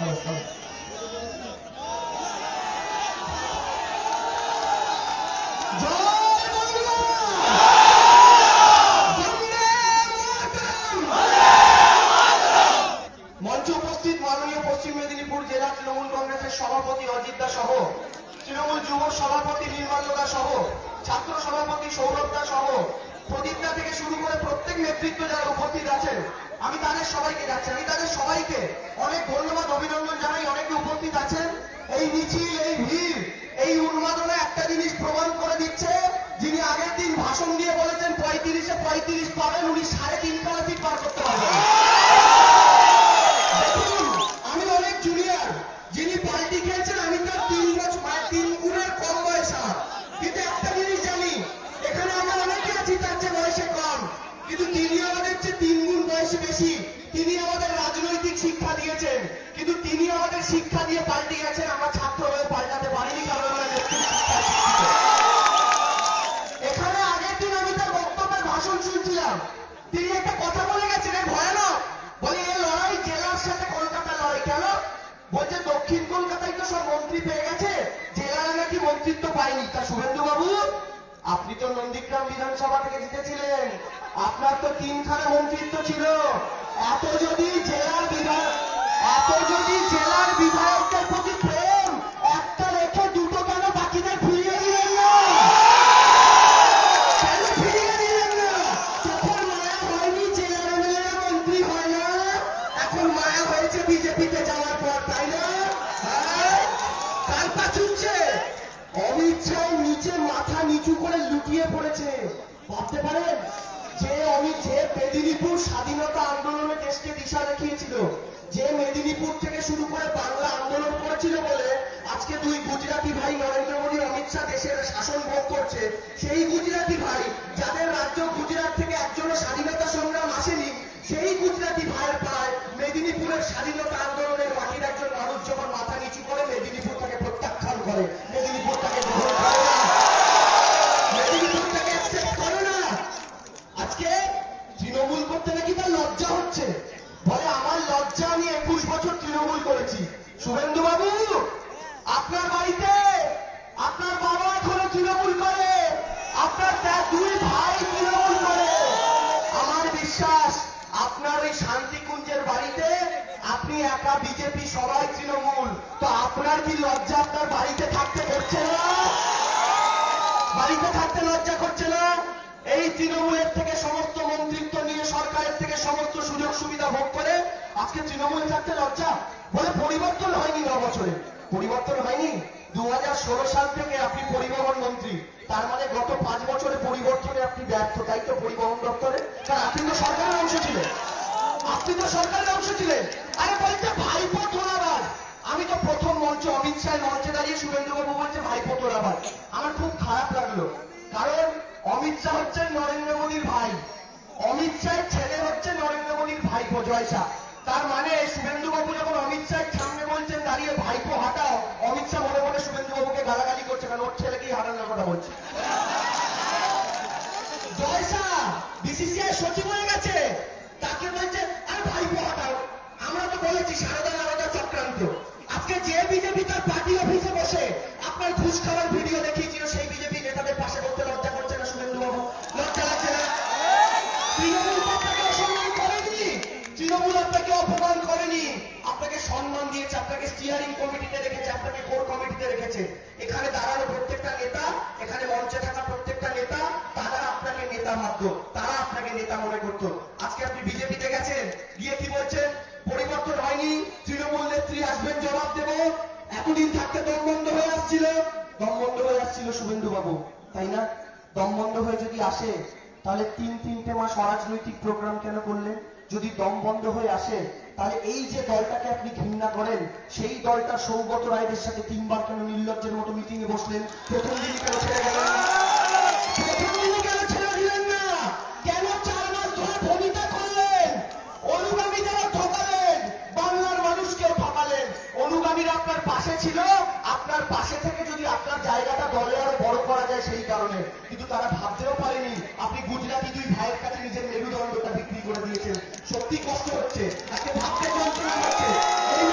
মঞ্চে উপস্থিত মাননীয় পশ্চিম মেদিনীপুর জেলা তৃণমূল কংগ্রেসের সভাপতি অজিত দা সহ তৃণমূল যুব সভাপতি নির্মল দা সহ ছাত্র সভাপতি সৌরভ দা সহ প্রদীপ দা থেকে শুরু করে প্রত্যেক নেতৃত্ব যারা উপস্থিত আছেন আমি তাদের সবাইকে যাচ্ছি, আমি তাদের সবাইকে অনেক ধন্যবাদ অভিনন্দন জানাই। অনেকে উপস্থিত আছেন। এই মিছিল, এই ভিড়, এই উন্মাদনা একটা জিনিস প্রমাণ করে দিচ্ছে, যিনি আগের দিন ভাষণ দিয়ে বলেছেন 35-এ 35 পাবেন, উনি 3.5 কালা ফিট পার করতে পারবেন। দেখুন, আমি অনেক জুনিয়র, যিনি পাল্টি খেয়েছেন আমি তার 3 গুণের কম বয়স আমার, কিন্তু একটা জিনিস জানি, এখানে আমরা অনেকে আছি তার চেয়ে বয়সে কম, কিন্তু তিনি আমাদের চেয়ে 3 গুণ বয়সে বেশি। তিনি আমাদের রাজনৈতিক শিক্ষা দিয়েছেন, কিন্তু তিনি আমাদের শিক্ষা দিয়ে পাল্টে গেছেন। আমরা ছাত্র হয়ে পাল্টাতে পারিনি, কারণ আমরা এখানে আগের দিন আমি তার বক্তব্যের ভাষণ শুনছিলাম, তিনি একটা কথা বলে গেছেন, ভয়ানক। বলে এই লড়াই জেলার সাথে কলকাতার লড়াই। কেন? বলছে দক্ষিণ কলকাতায় তো সব মন্ত্রী পেয়ে গেছে, জেলায় নাকি মন্ত্রিত্ব পায়নি। তা শুভেন্দু বাবু, আপনি তো নন্দীগ্রাম বিধানসভা থেকে জিতেছিলেন, আপনার তো 3খানা মন্ত্রিত্ব ছিল। এত যদি জেলার বিধায়কদের প্রতি প্রেম, একটা রেখে দুটো কেন বাকিদের ফিরিয়ে দিলেন না? কেন ফিরিয়ে দিলেন না? চোখের মায়া হয়নি জেলার এমএলএরা মন্ত্রী হয় না, এখন মায়া হয়েছে বিজেপিতে যাওয়ার পর, তাই না? কাল পাচুচ্ছে অমিত শাহ নিচে মাথা নিচু করে লুটিয়ে পড়েছে। ভাবতে পারেন যে মেদিনীপুর স্বাধীনতা আন্দোলনে দেশকে দিশা দেখিয়েছিল, যে মেদিনীপুর থেকে শুরু করে বাংলা আন্দোলন করেছিল বলে আজকে 2 গুজরাটি ভাই নরেন্দ্র মোদী অমিত শাহ দেশের শাসন ভোগ করছে, সেই গুজরাটি ভাই যাদের রাজ্য গুজরাট থেকে একজনও স্বাধীনতা সংগ্রাম আসেনি, সেই গুজরাটি ভাইয়ের পায় মেদিনীপুরের স্বাধীনতা আন্দোলনের মাটির একজন মানুষ যখন মাথা নিচু করে মেদিনীপুর তাকে প্রত্যাখ্যান করে, মেদিনীপুর তাকে গ্রহণ করে না, মেদিনীপুর তাকে অ্যাকসেপ্ট করে না। আজকে তৃণমূল করতে নাকি তার লজ্জা হচ্ছে, বলে আমার লজ্জা, আমি 21 বছর তৃণমূল করেছি। শুভেন্দু বাবু, আপনার বাড়িতে আপনার বাবা এখনো তৃণমূল করে, আপনার 2 ভাই তৃণমূল করে। আমার বিশ্বাস আপনার এই শান্তিকুঞ্জের বাড়িতে আপনি একা বিজেপি, সবাই তৃণমূল, তো আপনার কি লজ্জা আপনার বাড়িতে থাকতে করছে না? বাড়িতে থাকতে লজ্জা করছে না? এই তৃণমূলের থেকে সমস্ত মন্ত্রিত্ব নিয়ে, সরকারের থেকে সমস্ত সুযোগ সুবিধা ভোগ করে আজকে তৃণমূলে থাকতে লজ্জা? বলে পরিবর্তন হয়নি 9 বছরে। পরিবর্তন হয়নি? 2016 সাল থেকে আপনি পরিবহন মন্ত্রী, তার মানে গত 5 বছরে পরিবর্তনে আপনি ব্যর্থ, তাই তো? পরিবহন দপ্তরে, কারণ আপনি তো সরকারের অংশ ছিলেন, আরে বলছে ভাইপো তোলাবাজ। আমি তো প্রথম মঞ্চে অমিত শাহ মঞ্চে দাঁড়িয়ে শুভেন্দু বাবু বলছে ভাইপো তোলাবাজ, আমার খুব খারাপ লাগলো, কারণ অমিত শাহ হচ্ছে নরেন্দ্র মোদীর ভাই, অমিত শাহের ছেলে হচ্ছে নরেন্দ্র মোদীর ভাইপো জয় শাহ। তার মানে শুভেন্দু বাবু যখন অমিত শাহের সামনে বলছেন দাঁড়িয়ে ভাইপো হাঁটাও, অমিত শাহ মনে মনে শুভেন্দু বাবুকে গালাগালি করছে, কারণ ওর ছেলেকেই হাঁটানোর কথা বলছে। জয় শাহ বিসিসিআই সচিব হয়ে গেছে, তাকে বলছে আরে ভাইপো হাঁটাও। আমরা তো বলেছি সারদা নারদা চক্রান্ত। আজকে যে বিজেপি তার পার্টি অফিসে বসে আপনার ঘুষ খাওয়ার ভিডিও দেখিয়েছিল, সেই বিজেপি নেতাদের পাশে করতে লজ্জা করছে না শুভেন্দু বাবু? লজ্জা লাগছে না? তৃণমূল আপনাকে অসম্মান করেনি, তৃণমূল আপনাকে অপমান করেনি, আপনাকে সম্মান দিয়েছে, আপনাকে স্টিয়ারিং কমিটিতে রেখেছে, আপনাকে কোর কমিটিতে রেখেছে। এখানে দাঁড়ানো প্রত্যেকটা নেতা, এখানে মঞ্চে থাকা প্রত্যেকটা নেতা, তারা আপনাকে নেতা ভাবত, তারা আপনাকে নেতা মনে করত। আজকে আপনি বিজেপিতে গেছেন, গিয়ে কি বলছেন? পরিবর্তন হয়নি, তৃণমূল নেত্রী আসবেন, জবাব দেব। এতদিন থাকতে দম বন্ধ হয়ে আসছিল শুভেন্দু বাবু, তাই না? দম বন্ধ হয়ে যদি আসে, তাহলে 3 মাস অরাজনৈতিক প্রোগ্রাম কেন করলেন? যদি দম বন্ধ হয়ে আসে, তাহলে এই যে দলটাকে আপনি ঘৃণা করেন, সেই দলটা সৌগত রায়ের সাথে 3 বার কেন নির্লজ্জের মতো মিটিং এ বসলেন? প্রথম দিনই কেন ছেড়ে গেলেন না? প্রথম দিনই কেন ছেড়ে দিলেন না? কেন 4 মাস ধরে ভূমিকা করলেন? অনুগামী যারা ঠকালেন, বাংলার মানুষকেও ঠকালেন। অনুগামীরা আপনার পাশে ছিল, আপনার পাশে থেকে যদি আপনার জায়গাটা দলে আরো বড় করা যায় সেই কারণে, কিন্তু তারা ভাবতেও পারেনি আপনি গুজরাটি 2 ভাইয়ের কাছে নিজের মেরুদণ্ডটা বিক্রি করে দিয়েছেন। সত্যি কষ্ট হচ্ছে, আজকে ভাবতে যন্ত্রণা হচ্ছে। এই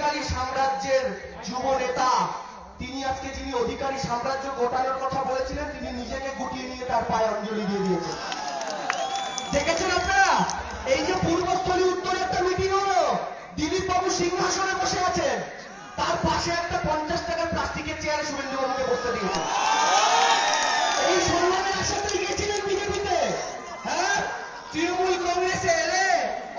অধিকারী সাম্রাজ্যের যুব নেতা, তিনি আজকে যিনি অধিকারী সাম্রাজ্য গোটানোর কথা বলেছিলেন, তিনি নিজেকে গুটিয়ে নিয়ে তার পায়ে অঞ্জলি দিয়ে দিয়েছেন। দেখেছেন আপনারা? এই যে পূর্বস্থলী উত্তরে একটা মিটিং হলো, দিলীপ বাবু সিংহাসনে বসে আছেন, তার পাশে একটা 50 টাকার প্লাস্টিকের চেয়ারে শুভেন্দু বাবুকে বসতে দিয়েছে। এই সম্মানের আশাতেই গেছিলেন বিজেপিতে। হ্যাঁ, তৃণমূল কংগ্রেসে এলে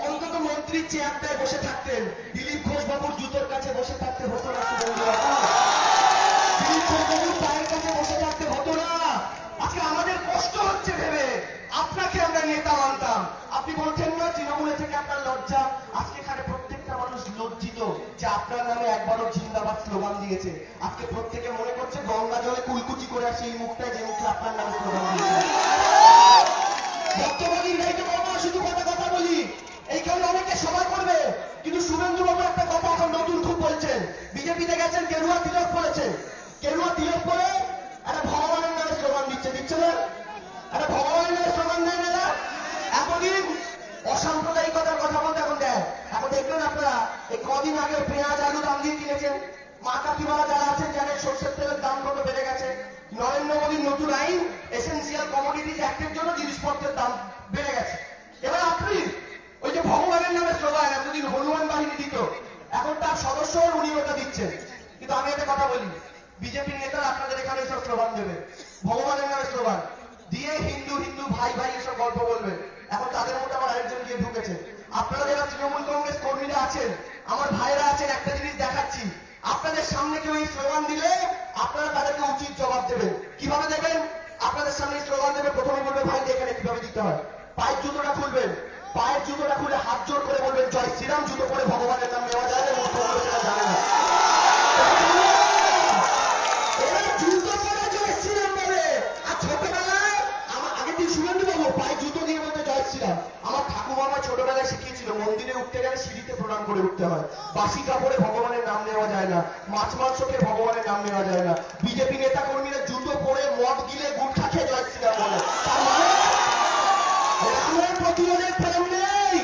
অন্তত মন্ত্রীর চেয়ারটায় বসে থাকতেন, দিলীপ ঘোষ বাবুর জুতোর কাছে বসে থাকতে হতো না শুভেন্দু বাবু, দিলীপ ঘোষ বাবুর পায়ের কাছে বসে থাকতে হতো না। আজকে আমাদের কষ্ট হচ্ছে ভেবে, আপনাকে আমরা নেতা মানতাম, আপনি বলছেন না তৃণমূলে থেকে আপনার লজ্জা। আজকে এখানে প্রত্যেকটা মানুষ লজ্জিত যে আপনার নামে একবারও জিন্দাবাদ স্লোগান দিয়েছে। আজকে প্রত্যেকে মনে করছে গঙ্গা জলে কুলকুচি করে আসে এই মুখটায়, যে মুখে আপনার নামে স্লোগান দিয়েছে। বর্তমানে রাইতে বাবা শুধু কথা কথা বলি, এইখানে অনেকে সভা করবে, কিন্তু শুভেন্দু বাবু একটা কথা এখন নতুন খুব বলছেন। বিজেপিতে গেছেন, গেরুয়া তিলক পড়েছে, গেরুয়া তিলক পরে একটা ভগবানের নামে স্লোগান দিচ্ছে না? একটা ভগবানের নামে স্লোগান দেয় না? এতদিন অসাম্প্রদায়িকতার কথা বলতে এখন দেয়। এখন দেখলেন আপনারা, এই কদিন আগে পেঁয়াজ আলু দাম দিয়ে কিনেছেন, মা কাকিমারা যারা আছেন জানেন সর্ষের তেলের দাম কত বেড়ে গেছে। নরেন্দ্র মোদীর নতুন আইন, এসেন্সিয়াল কমোডিটিজ অ্যাক্টের জন্য জিনিসপত্রের দাম বেড়ে গেছে। এবার আপনি ওই যে ভগবানের নামে স্লোগান, এতদিন হনুমান বাহিনী দিত, এখন তার সদস্য উনি ওটা দিচ্ছেন। কিন্তু আমি একটা কথা বলি, বিজেপির নেতারা আপনাদের এখানে এসব স্লোগান দেবে, ভগবানের নামে স্লোগান দিয়ে হিন্দু হিন্দু ভাই ভাই এসব গল্প বলবে। এখন তাদের মধ্যে আবার আরেকজন গিয়ে ঢুকেছে। আপনারা যারা তৃণমূল কংগ্রেস কর্মীরা আছেন, আমার ভাইরা আছেন, একটা জিনিস দেখাচ্ছি, আপনাদের সামনে কেউ এই স্লোগান দিলে আপনারা তাদেরকে উচিত জবাব দেবেন। কিভাবে দেবেন? আপনাদের সামনে স্লোগান দেবে, প্রথমে বলবে ভাই এখানে কিভাবে দিতে হয়। পায়ের জুতোটা খুলবেন, পায়ের জুতোটা খুলে হাত জোর করে বলবেন জয় শ্রীরাম, জুতো করে ভগবানের নাম নেওয়া যায় না, কংগ্রেসরা জানে না। এরা জুতো পরে জয় শ্রীরাম বলে, আর ছোটবেলায় আমার আগের দিন শুভেন্দু বাবু পায়ে জুতো দিয়ে বলতে জয় শ্রীরাম। আমার ঠাকুমা আমার ছোটবেলায় শিখিয়েছিল, মন্দিরে উঠতে গেলে সিঁড়িতে প্রণাম করে উঠতে হয়, বাসি কাপড়ে ভগবানের নাম নেওয়া যায় না, মাছ মাংস খেয়ে ভগবানের নাম নেওয়া যায় না। বিজেপি নেতা কর্মীরা জুতো পরে মদ গিলে গুটখা খেয়ে জয় শ্রীরাম বলে, তার মানে রামের প্রতিরোধের প্রেম নেই।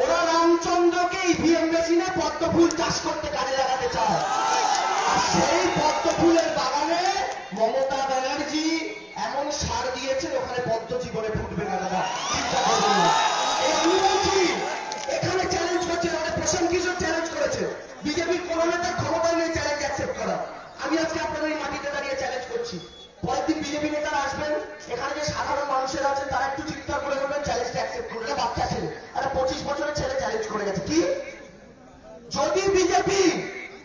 ওরা রামচন্দ্রকে ইভিএম মেশিনে পদ্ম ফুল চাষ করতে কাজে লাগাতে চায়, আর সেই পদ্ম ফুলের বাগানে মমতা ব্যানার্জি এমন সার দিয়েছে ওখানে পদ্ম জীবনে ফুটবে না। দাদা চিন্তা করবেন না। আমি বলছি, এখানে চ্যালেঞ্জ করছে, মানে প্রশান্ত কিশোর চ্যালেঞ্জ করেছে, বিজেপির কোন নেতার ক্ষমতা নেই চ্যালেঞ্জ অ্যাকসেপ্ট করা। আমি আজকে আপনাদের এই মাটিতে দাঁড়িয়ে চ্যালেঞ্জ করছি, পরের দিন বিজেপি নেতারা আসবেন, এখানে যে সাধারণ মানুষেরা আছেন তারা একটু চিৎকার করে বলবেন চ্যালেঞ্জটা অ্যাকসেপ্ট করবে। বাচ্চা ছেলে, একটা 25 বছরের ছেলে চ্যালেঞ্জ করে গেছে। কি যদি বিজেপি,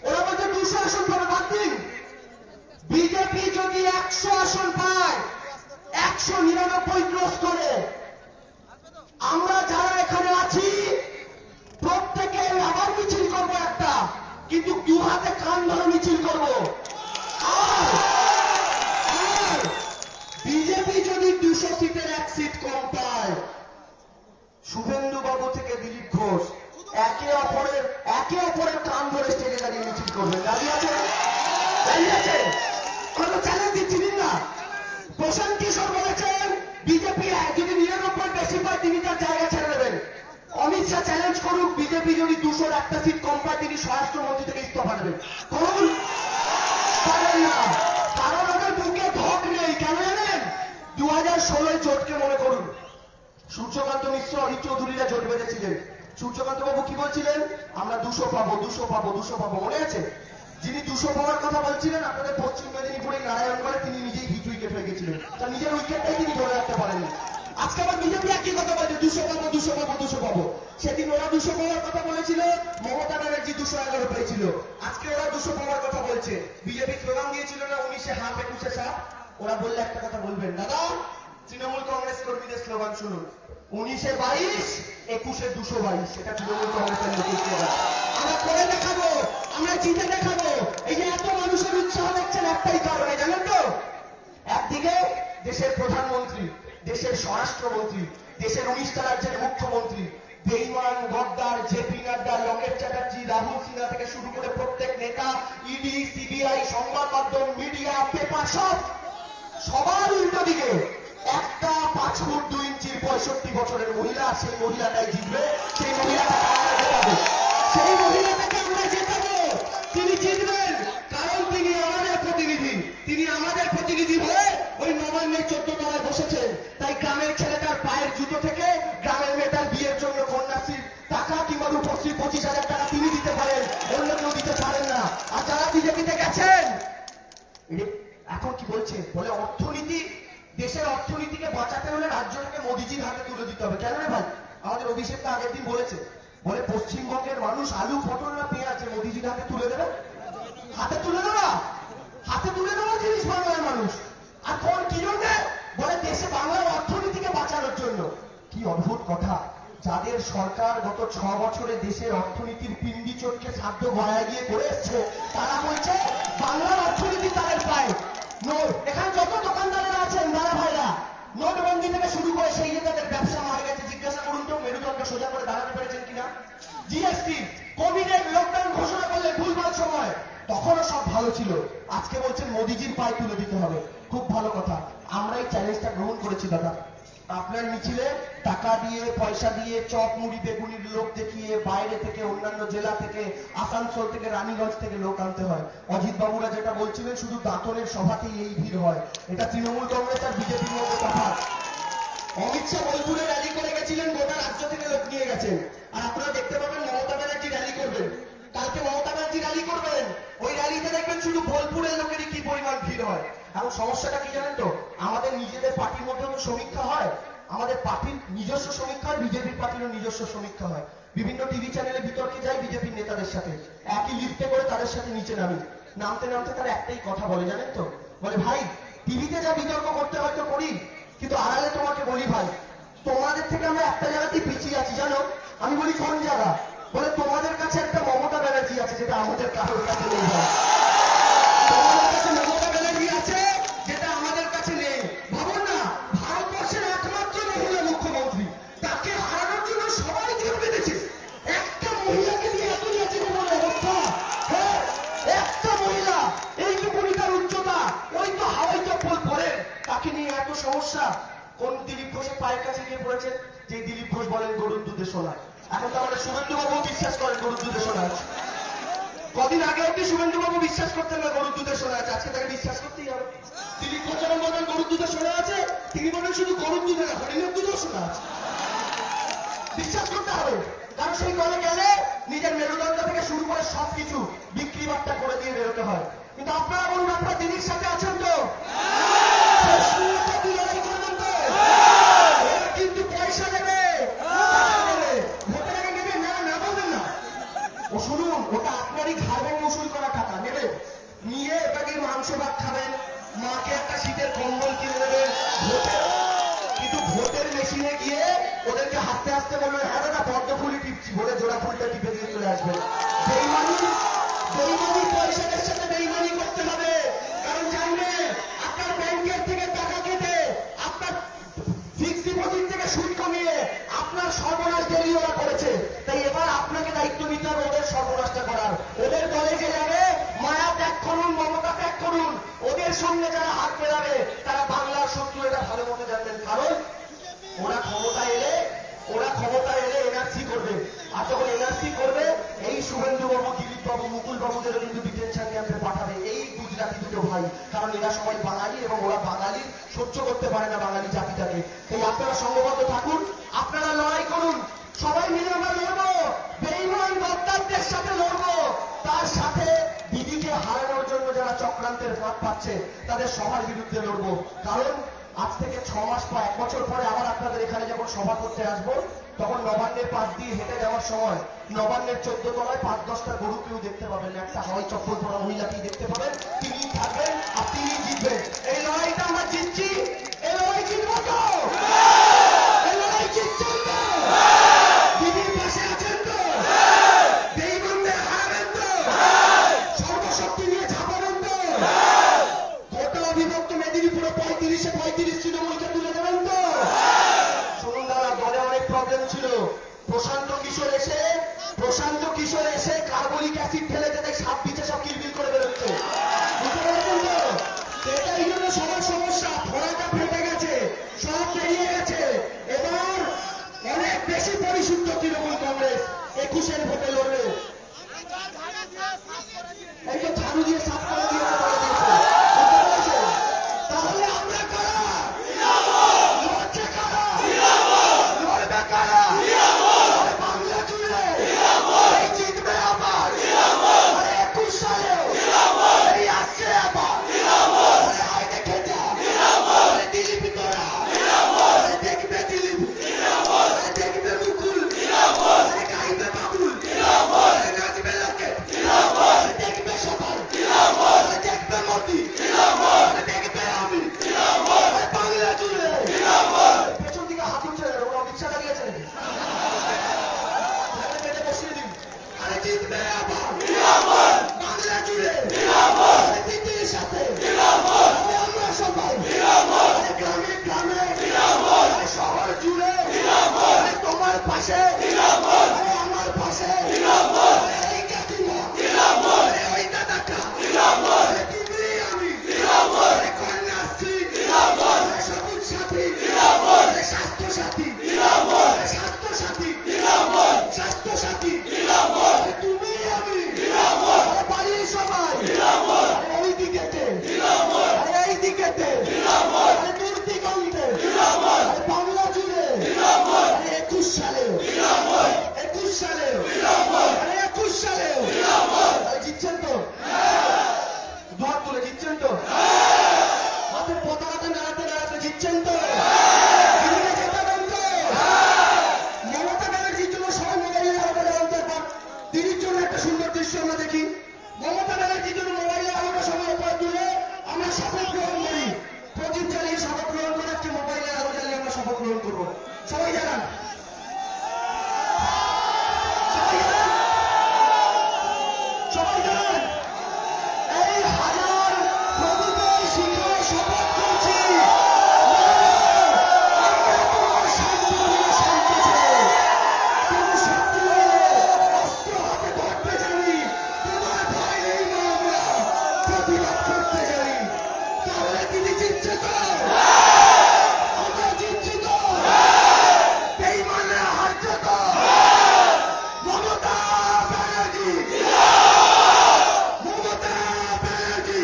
ওরা বলছে 200 আসন পাবে, বাদ দিন, বিজেপি যদি 100 আসন পায়, 199 ক্রস করে, আমরা যারা এখানে আছি প্রত্যেকে আবার মিছিল করবো একটা, কিন্তু দু হাতে কান ধরে মিছিল করবো। আর বিজেপি যদি 200 সিটের 1 সিট কম পায়, শুভেন্দু বাবু থেকে দিলীপ ঘোষ একে অপরের কান ধরে স্টেজে দাঁড়িয়ে মিছিল করবে। দাঁড়িয়ে আছে, কোনো চ্যালেঞ্জ দিচ্ছি না। প্রশান্ত কিশোর বলেছেন বিজেপি যদি 99 বেশি পায় তিনি তার জায়গা ছেড়ে দেবেন। অমিত শাহ চ্যালেঞ্জ করুক, বিজেপি যদি 200 একটা সিট কম পায় তিনি স্বরাষ্ট্রমন্ত্রী থেকে ইস্তফা দেবেন। করুন, পারেন না, কারণ ওদের বুকে ধক নেই। কেন জানেন? 2016 জোটকে মনে করুন, সূর্যকান্ত মিশ্র, অরিক চৌধুরীরা জোট বেঁধেছিলেন। সূর্যকান্ত বাবু কি বলছিলেন? আমরা 200 পাবো, 200 পাবো, 200 পাবো, মনে আছে? যিনি 200 পাওয়ার কথা বলছিলেন আপনাদের পশ্চিম মেদিনীপুরে নারায়ণগড়ে, তিনি নিজেই হিট উইকেট হয়ে গেছিলেন, তার নিজের উইকেটটাই তিনি ধরে রাখতে পারেননি। আজকে আবার বিজেপি একই কথা বলছে 200 পাবো, 200 পাবো, 200 পাবো। সেদিন ওরা 200 পাওয়ার কথা বলেছিল, মমতা ব্যানার্জি 211 পেয়েছিল। আজকে ওরা 200 পাওয়ার কথা বলছে। বিজেপি স্লোগান দিয়েছিল না 19-এ হাফ 21-এ সাপ। ওরা বললে একটা কথা বলবেন, দাদা তৃণমূল কংগ্রেস কর্মীদের স্লোগান শুনুন, 19-এ 22, 21-এ 222। এটা তৃণমূল কংগ্রেসের নতুন স্লোগান। আমরা করে দেখাবো, আমরা জিতে দেখাবো। এই যে এত মানুষের উৎসাহ দেখছেন একটাই কারণে, জানেন তো? একদিকে দেশের প্রধানমন্ত্রী, দেশের স্বরাষ্ট্রমন্ত্রী, দেশের 19টা রাজ্যের মুখ্যমন্ত্রী, বেঈমান গদ্দার জেপি নাড্ডা, লকেট চ্যাটার্জি, রাহুল সিনহা থেকে শুরু করে প্রত্যেক নেতা, ইডি, সিবিআই, সংবাদ মাধ্যম, মিডিয়া, পেপার, সবার উল্টো দিকে একটা 5 ফুট 2 ইঞ্চির 65 বছরের মহিলা, সেই মহিলাটাই জিতবে, সেই মহিলাটাকে আমরা জেতাবো, সেই মহিলাটাকে আমরা জেতাবো। তিনি জিতবেন, কারণ তিনি আমাদের প্রতিনিধি। তিনি আমাদের প্রতিনিধি হয়ে ওই নবান্নের 14 তলায় বসেছেন। তাই গ্রামের ছেলেটার পায়ের জুতো থেকে গ্রামের মেয়েটার বিয়ের জন্য কন্যাশ্রীর টাকা কিংবা রূপশ্রী 25,000 টাকা তিনি দিতে পারেন, অন্য কেউ দিতে পারেন না। আর যারা বিজেপিতে গেছেন এখন কি বলছে, বলে অর্থনীতি, দেশের অর্থনীতিকে বাঁচাতে হলে রাজ্যটাকে মোদিজির হাতে তুলে দিতে হবে। কেন রে ভাই? আমাদের অভিষেকটা আগের দিন বলেছে, বলে পশ্চিমবঙ্গের মানুষ আলু পটল না পেঁয়াজ মোদিজির হাতে তুলে দেবে, হাতে তুলে দেওয়া, হাতে তুলে দেওয়ার জিনিস বাংলার মানুষ। আর কোন কি জন্য? বলে দেশে বাংলার অর্থনীতিকে বাঁচানোর জন্য। কি অদ্ভুত কথা! যাদের সরকার গত 6 বছরে দেশের অর্থনীতির পিন্ডি চটকে সাধ্য গড়ায় গিয়ে করে এসছে, তারা বলছে বাংলার অর্থনীতি তাদের পায়। এখানে যত দোকানদারেরা আছেন দাদা ভাইরা, নোটবন্দি থেকে শুরু করে সেই যে তাদের ব্যবসা মারা গেছে, জিজ্ঞাসা করুন তো মেরুদণ্ডটা সোজা করে দাঁড়াতে পেরেছেন কিনা? জিএসটি, কোভিডের লকডাউন ঘোষণা করলে ভুলভাল সময়, তখনও সব ভালো ছিল। আজকে বলছেন মোদিজির পায়ে তুলে দিতে হবে। খুব ভালো কথা, আমরা এই চ্যালেঞ্জটা গ্রহণ করেছি দাদা। আপনার মিছিলে টাকা দিয়ে, পয়সা দিয়ে, চপ মুড়ি বেগুনির লোক দেখিয়ে বাইরে থেকে, অন্যান্য জেলা থেকে, আসানসোল থেকে, রানীগঞ্জ থেকে লোক আনতে হয়। অজিত বাবুরা যেটা বলছিলেন, শুধু দাঁতনের সভাতেই এই ভিড় হয়। এটা তৃণমূল কংগ্রেস আর বিজেপির মধ্যে তফাৎ। অমিত শাহ বোলপুরে র্যালি করে গেছিলেন, গোটা রাজ্য থেকে লোক নিয়ে গেছেন। আর আপনারা দেখতে পাবেন মমতা ব্যানার্জি র্যালি করবেন, কালকে মমতা ব্যানার্জি র্যালি করবেন। ওই র্যালিতে দেখবেন শুধু বোলপুরের লোকেরই কি পরিমাণ ভিড় হয়। এখন সমস্যাটা কি জানেন তো, আমাদের নিজেদের পার্টির মধ্যে তো সমীক্ষা হয়, আমাদের পার্টির নিজস্ব সমীক্ষা হয়, বিজেপির পার্টিরও নিজস্ব সমীক্ষা হয়। বিভিন্ন টিভি চ্যানেলে বিতর্কে যাই বিজেপির নেতাদের সাথে, একই লিফটে করে তাদের সাথে নিচে নামি, নামতে নামতে তারা একটাই কথা বলে, জানেন তো? বলে ভাই টিভিতে যা বিতর্ক করতে হয়তো করি, কিন্তু আড়ালে তোমাকে বলি ভাই, তোমাদের থেকে আমরা একটা জায়গাতেই পিছিয়ে আছি জানো। আমি বলি কোন জায়গা? বলে তোমাদের কাছে একটা মমতা ব্যানার্জি আছে, যেটা আমাদের কারোর কাছে নেই। তোমাদের কাছে মমতা ব্যানার্জি আছে, যেটা আমাদের কাছে নেই। ভাবুন না, ভারতবর্ষের একমাত্র মহিলা মুখ্যমন্ত্রী, তাকে হারানোর জন্য সবাই কেউ বেঁধেছে। একটা মহিলাকে দিয়ে এত নিয়েছে কোন অবস্থা? হ্যাঁ, একটা মহিলা, এইটুকুনি তার উচ্চতা, ওই তো হাওয়াই চপ্পল পরেন, তাকে নিয়ে এত সমস্যা। কোন দিলীপ ঘোষের পায়ের কাছে গিয়ে পড়েছেন, যে দিলীপ ঘোষ বলেন গরুর দুধে সোনা। এখন তো আমাদের শুভেন্দু বাবু বিশ্বাস করেন গরুর দুধে সোনা আছে। কদিন আগে অব্দি শুভেন্দু বাবু বিশ্বাস করতেন না গরুর দুধে সোনা আছে, আজকে তাকে বিশ্বাস করতেই হবে। দিলীপ ঘোষ যখন বলেন গরুর দুধে সোনা আছে, তিনি বলেন শুধু গরুর দুধে না, হরিণের দুধেও সোনা আছে। বিশ্বাস করতে হবে, কারণ সেই দলে গেলে নিজের মেরুদণ্ড থেকে শুরু করে সবকিছু বিক্রি বার্তা করে দিয়ে বেরোতে হয়। কিন্তু আপনারা বলুন, আপনারা দিদির সাথে আছেন তো? লড়াই করবেন তো? ওরা কিন্তু পয়সা দেবে, ভোটের আগে নেবে না, না বলবেন না। ও শুনুন, ওটা আপনারই ঘাড়ে উসুল করা টাকা নেবে, নিয়ে ওটা দিয়ে মাংস ভাত খাবেন, মাকে একটা শীতের কম্বল কিনে দেবেন। কিন্তু ভোটের মেশিনে গিয়ে ওদেরকে হাসতে হাসতে বলবেন, হ্যাঁ দাদা পদ্ম ফুলই টিপছি, ভোরে জোড়া ফুলটা টিপে দিয়ে চলে আসবেন। বেইমানি, বেইমানি পয়সাদের সাথে বেইমানি করতে হবে। কারণ জানবে আপনার ব্যাংকের থেকে টাকা কেটে, আপনার ফিক্সড ডিপোজিট থেকে সুদ কমিয়ে আপনার সর্বনাশ ডেলি ওরা করেছে। তাই এবার আপনাকে দায়িত্ব নিতে হবে ওদের সর্বনাশটা করার। ওদের দলে যে যাবে, মায়া ত্যাগ করুন, মমতা ত্যাগ করুন, ওদের সঙ্গে যারা হাত মেলাবে তারা বাংলার শত্রু, এটা ভালো মতো জানবেন। কারণ ওরা ক্ষমতা এলে এনআরসি করবে, আর যখন এনআরসি করবে এই শুভেন্দু বাবু, দিলীপ বাবু, মুকুল বাবুদেরও কিন্তু ডিটেনশন ক্যাম্পে পাঠাবে, এই গুজরাটি দুটো ভাই। কারণ এরা সবাই বাঙালি এবং ওরা বাঙালি সহ্য করতে পারে না বাঙালি জাতিটাকে। তাই আপনারা সংঘবদ্ধ থাকুন, আপনারা লড়াই করুন, সবাই মিলে আমরা লড়বো, বেঈমান গদ্দারদের সাথে লড়বো। তার সাথে দিদিকে হারানোর জন্য যারা চক্রান্তের ফাঁদ পাচ্ছে তাদের সবার বিরুদ্ধে লড়বো। কারণ আজ থেকে 6 মাস বা 1 বছর পরে আবার আপনাদের এখানে যখন সভা করতে আসবো, তখন নবান্নের পাশ দিয়ে হেঁটে যাওয়ার সময় নবান্নের 14 তলায় 5-10টা গরু কেউ দেখতে পাবেন, একটা হাওয়াই চপ্পল পরা মহিলাকেই দেখতে পাবেন। তিনি থাকবেন আর তিনি জিতবেন। এই লড়াইটা আমরা জিতছি, এই লড়াই জিতবো তো? এই লড়াই জিতছেন তো? দিদির পাশে আছেন তো? বেঈমানদের হারাবেন তো? সর্বশক্তি নিয়ে ঝাঁপাবেন তো? গোটা অবিভক্ত মেদিনীপুরে 35 তৃণমূলকে তুলে দেবেন তো? শুনুন দাদা, দলে অনেক প্রবলেম ছিল। প্রশান্ত কিশোর এসে কার্বলিক অ্যাসিড ঢেলে যেতে সাপ বিছে সব কিলবিল করে বেরোচ্ছে, বুঝতে পারছেন তো? এটাই জন্য সবার সমস্যা, ফোড়াটা ফেটে গেছে, সব বেরিয়ে গেছে। এবার অনেক বেশি পরিশুদ্ধ তৃণমূল কংগ্রেস 21-এর ভোটে লড়বে। বাংলা জুড়ে দিদির সাথে আমরা সবাই গ্রামে গ্রামে শহর জুড়ে তোমার পাশে আমার পাশে এই কাকিমা ওই দাদাটা দিদি আমি কন্যাশ্রী সবুজ সাথী স্বাস্থ্য সাথী স্বাস্থ্য সাথী তুমি আমি বাড়ির সবাই এই দিকেতে এই দিকেতে দূর দিগন্তে বাংলা জুড়ে 21 সালেও জিতছেন তো দুহাত তুলে জিতছেন তো হাতের পতাকাতে নাড়াতে নাড়াতে জিতছেন তো দিদিকে জেতাবেন তো মমতা ব্যানার্জির জন্য সবাই মোবাইলে আলোটা জ্বালাতে একবার দিদির জন্য একটা সুন্দর দৃশ্য আমরা দেখি মমতা ব্যানার্জির জন্য মোবাইলে আলোটা সবাই উপরে তুলে আমরা শপথ গ্রহণ করি প্রদীপ জ্বালিয়ে শপথ গ্রহণ করে একটি মোবাইলে আলো জ্বালিয়ে আমরা শপথ গ্রহণ করবো সবাই জানান সবাই জানান এই হাজার প্রদীপের শিখরে শপথ করছি আমরা তোমার শান্ত ছেলে তুমি শত্রু অস্ত্র হাতে ধরতে জানি তোমার ভয় নেই না আমরা প্রতিবাদ করতে জানি তাহলে তিনি জিতছে তো আমরা জিতছি তো বেঈমানরা হারছে তো মমতা ব্যানার্জি মমতা ব্যানার্জি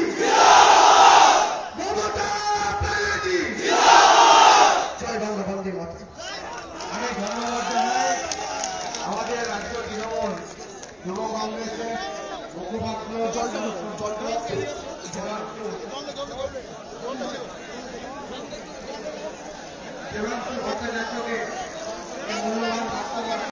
জয় বাংলা বন্দে মাতরম। আমি ধন্যবাদ জানাই আমাদের রাজ্য তৃণমূল যুব কংগ্রেসের মুখপাত্র দেবাংশু ভট্টাচার্যকে মূল্যবান বক্তব্য